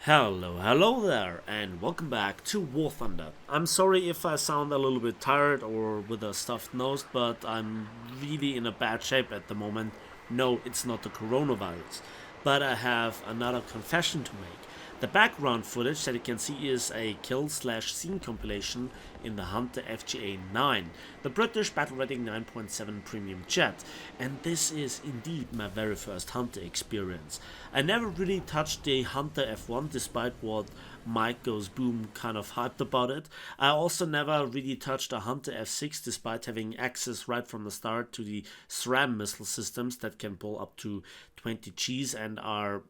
Hello there, and welcome back to War Thunder. I'm sorry if I sound a little bit tired or with a stuffed nose, but I'm really in a bad shape at the moment. No, it's not the coronavirus, but I have another confession to make. The background footage that you can see is a kill/scene compilation in the Hunter FGA.9, the British battle rating 9.7 premium jet, and this is indeed my very first Hunter experience. I never really touched the Hunter F1 despite what Mike Goes Boom kind of hyped about it. I also never really touched a Hunter F6 despite having access right from the start to the SRAM missile systems that can pull up to 20 Gs and are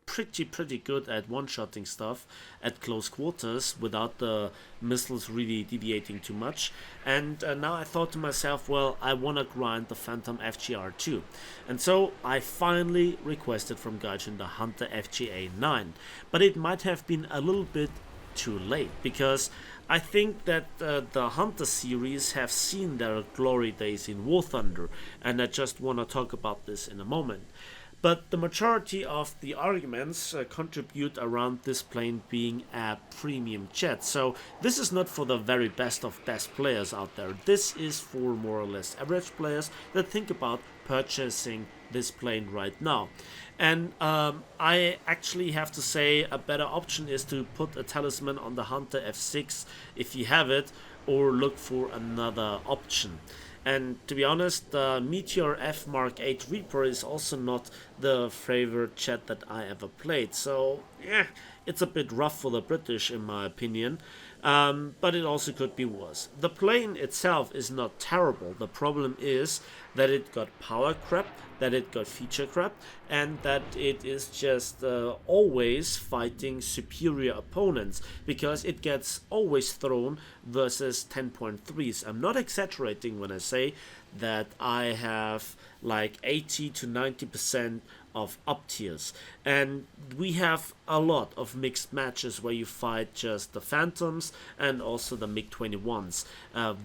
pretty good at one-shotting stuff at close quarters without the missiles really deviating too much. And now I thought to myself, well, I want to grind the Phantom FGR too. And so I finally requested from Gaijin the Hunter FGA.9. But it might have been a little bit too late, because I think that the Hunter series have seen their glory days in War Thunder, and I just want to talk about this in a moment. But the majority of the arguments contribute around this plane being a premium jet. So this is not for the very best of best players out there. This is for more or less average players that think about purchasing this plane right now. And I actually have to say a better option is to put a talisman on the Hunter F6 if you have it, or look for another option. And to be honest, the Meteor F Mark 8 Reaper is also not the favorite jet that I ever played. So, yeah, it's a bit rough for the British in my opinion. But it also could be worse. The plane itself is not terrible. The problem is that it got power crap, that it got feature crap, and that it is just always fighting superior opponents, because it gets always thrown versus 10.3s. I'm not exaggerating when I say that I have like 80 to 90% of up tiers, and we have a lot of mixed matches where you fight just the Phantoms and also the MiG-21s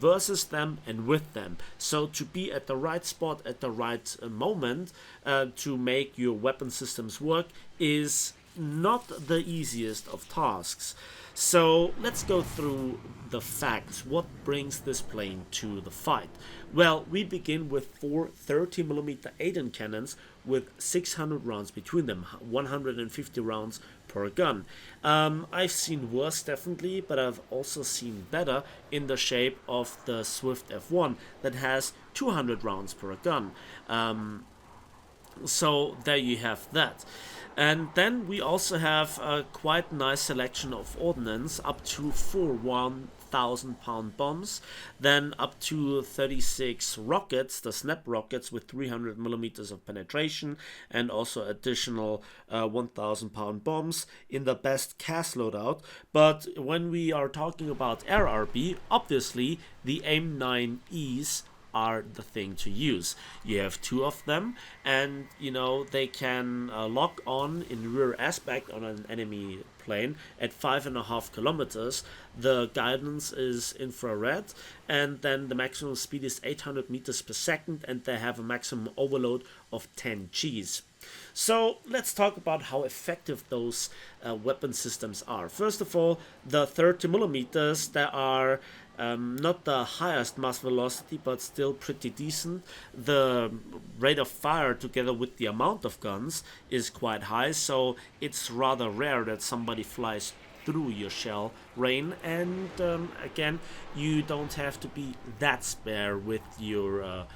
versus them and with them. So to be at the right spot at the right moment to make your weapon systems work is not the easiest of tasks. So let's go through the facts. What brings this plane to the fight? Well, we begin with four 30mm Aiden cannons with 600 rounds between them, 150 rounds per gun. I've seen worse definitely, but I've also seen better in the shape of the Swift F1 that has 200 rounds per gun. So there you have that. And then we also have a quite nice selection of ordnance, up to 4 1,000-pound bombs, then up to 36 rockets, the snap rockets with 300 millimeters of penetration, and also additional 1,000-pound bombs in the best CAS loadout. But when we are talking about RRB, obviously the AIM-9Es are the thing to use. You have two of them, and you know they can lock on in rear aspect on an enemy plane at 5.5 kilometers. The guidance is infrared, and then the maximum speed is 800 meters per second, and they have a maximum overload of 10 Gs. So let's talk about how effective those weapon systems are. First of all, the 30mm, there are not the highest mass velocity, but still pretty decent. The rate of fire together with the amount of guns is quite high, so it's rather rare that somebody flies through your shell rain. And again, you don't have to be that spare with your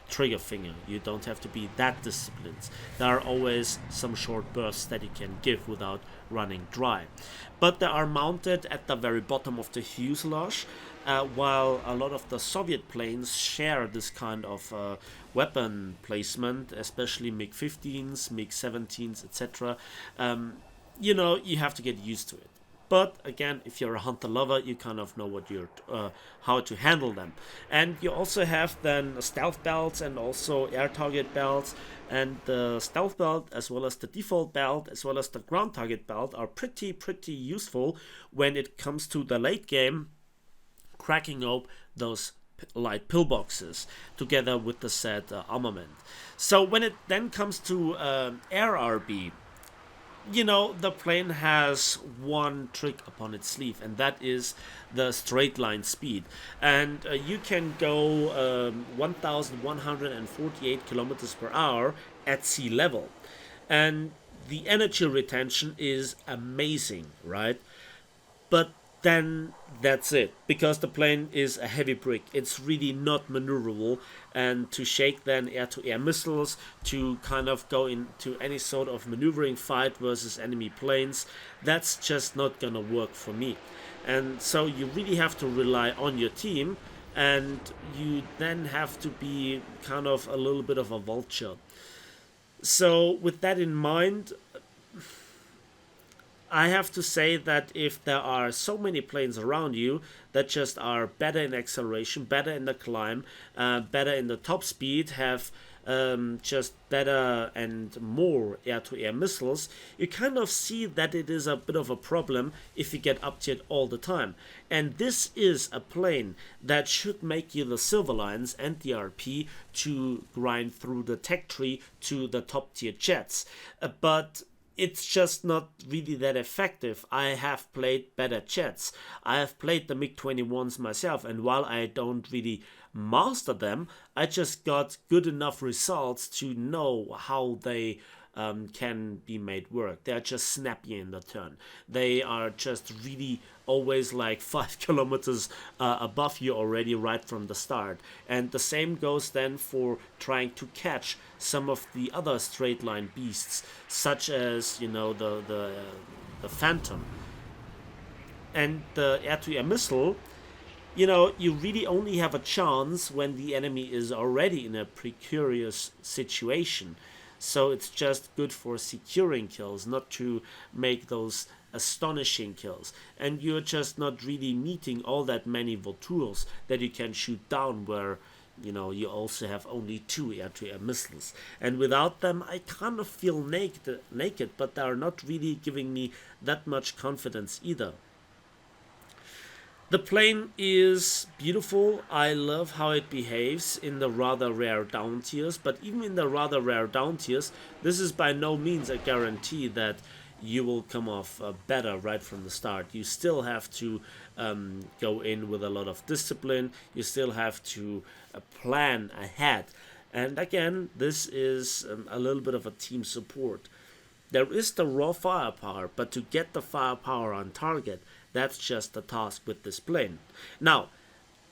trigger finger. You don't have to be that disciplined. There are always some short bursts that you can give without running dry. But they are mounted at the very bottom of the fuselage, while a lot of the Soviet planes share this kind of weapon placement, especially MiG-15s, MiG-17s, etc. You know, you have to get used to it. But again, if you're a hunter lover, you kind of know what you're how to handle them. And you also have then stealth belts and also air target belts. And the stealth belt as well as the default belt as well as the ground target belt are pretty useful when it comes to the late game, cracking open those light pillboxes together with the said armament. So when it then comes to air RB, The plane has one trick upon its sleeve, and that is the straight line speed. And you can go 1,148 kilometers per hour at sea level. And the energy retention is amazing, right? But then that's it, because the plane is a heavy brick. It's really not maneuverable, and to shake then air-to-air missiles, to kind of go into any sort of maneuvering fight versus enemy planes, that's just not gonna work for me. And so you really have to rely on your team, and you then have to be kind of a little bit of a vulture. So with that in mind, I have to say that if there are so many planes around you that just are better in acceleration, better in the climb, better in the top speed, have just better and more air-to-air missiles, you kind of see that it is a bit of a problem if you get uptiered all the time. And this is a plane that should make you the silver lines and the RP to grind through the tech tree to the top tier jets. But it's just not really that effective. I have played better jets. I have played the MiG-21s myself, and while I don't really master them, I just got good enough results to know how they can be made work. They're just snappy in the turn. They are just really always like 5 kilometers above you already right from the start. And the same goes then for trying to catch some of the other straight line beasts, such as the Phantom and the air-to-air missile. You really only have a chance when the enemy is already in a precarious situation. So it's just good for securing kills, not to make those astonishing kills. And you're just not really meeting all that many Volturs that you can shoot down, where you also have only 2 air-to-air missiles. And without them, I kind of feel naked, but they are not really giving me that much confidence either. The plane is beautiful. I love how it behaves in the rather rare down tiers, but even in the rather rare down tiers, this is by no means a guarantee that you will come off better right from the start. You still have to go in with a lot of discipline. You still have to plan ahead. And again, this is a little bit of a team support. There is the raw firepower, but to get the firepower on target, that's just the task with this plane. Now,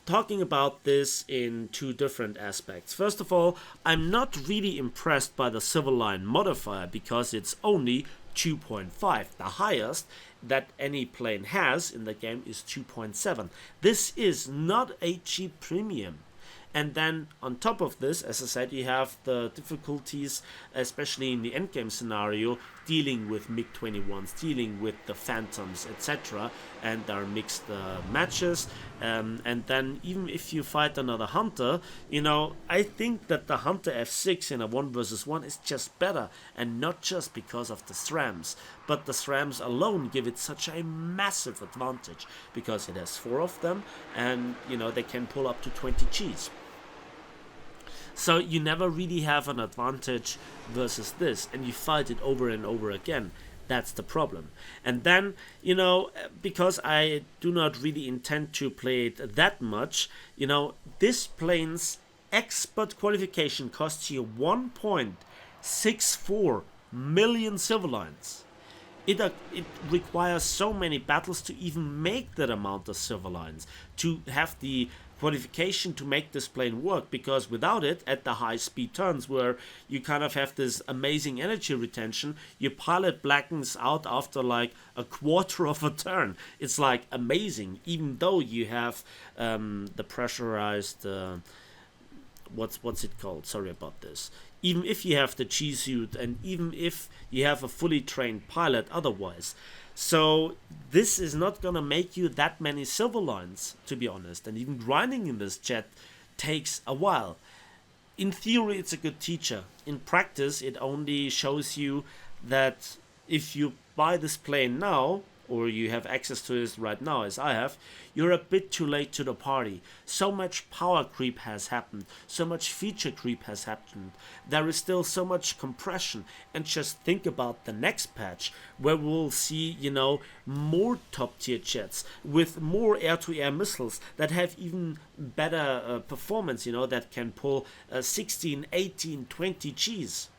talking about this in 2 different aspects. First of all, I'm not really impressed by the civil line modifier because it's only 2.5. The highest that any plane has in the game is 2.7. This is not a cheap premium. And then on top of this, as I said, you have the difficulties, especially in the endgame scenario, dealing with MiG-21s, dealing with the Phantoms, etc. And there are mixed matches. And then even if you fight another Hunter, I think that the Hunter F6 in a 1 versus 1 is just better. And not just because of the SRAMs, but the SRAMs alone give it such a massive advantage, because it has 4 of them, and they can pull up to 20 Gs. So you never really have an advantage versus this, and you fight it over and over again. That's the problem. And then, because I do not really intend to play it that much, this plane's expert qualification costs you 1.64 million silver lines. It requires so many battles to even make that amount of silver lines, to have the qualification to make this plane work, because without it, at the high speed turns where you kind of have this amazing energy retention, your pilot blackens out after like a quarter of a turn. It's like amazing, even though you have the pressurized what's it called? Sorry about this. Even if you have the G suit, and even if you have a fully trained pilot otherwise. So this is not gonna make you that many silver lines, to be honest. And even grinding in this jet takes a while. In theory, it's a good teacher. In practice, it only shows you that if you buy this plane now, or you have access to this right now as I have, you're a bit too late to the party. So much power creep has happened, so much feature creep has happened. There is still so much compression, and just think about the next patch where we'll see, more top tier jets with more air-to-air missiles that have even better performance, that can pull 16, 18, 20 Gs,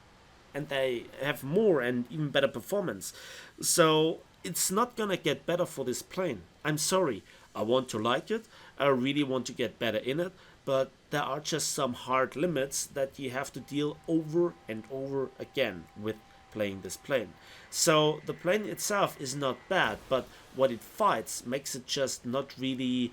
and they have more and even better performance. So it's not gonna get better for this plane. I'm sorry. I want to like it. I really want to get better in it, but there are just some hard limits that you have to deal over and over again with playing this plane. So the plane itself is not bad, but what it fights makes it just not really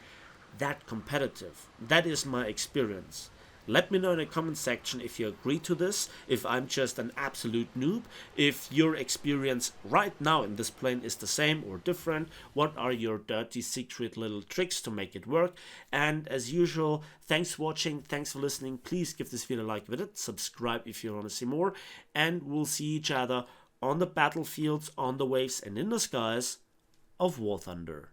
that competitive. That is my experience. Let me know in the comment section if you agree to this, if I'm just an absolute noob, if your experience right now in this plane is the same or different, what are your dirty secret little tricks to make it work. And as usual, thanks for watching, thanks for listening. Please give this video a like with it, subscribe if you want to see more, and we'll see each other on the battlefields, on the waves, and in the skies of War Thunder.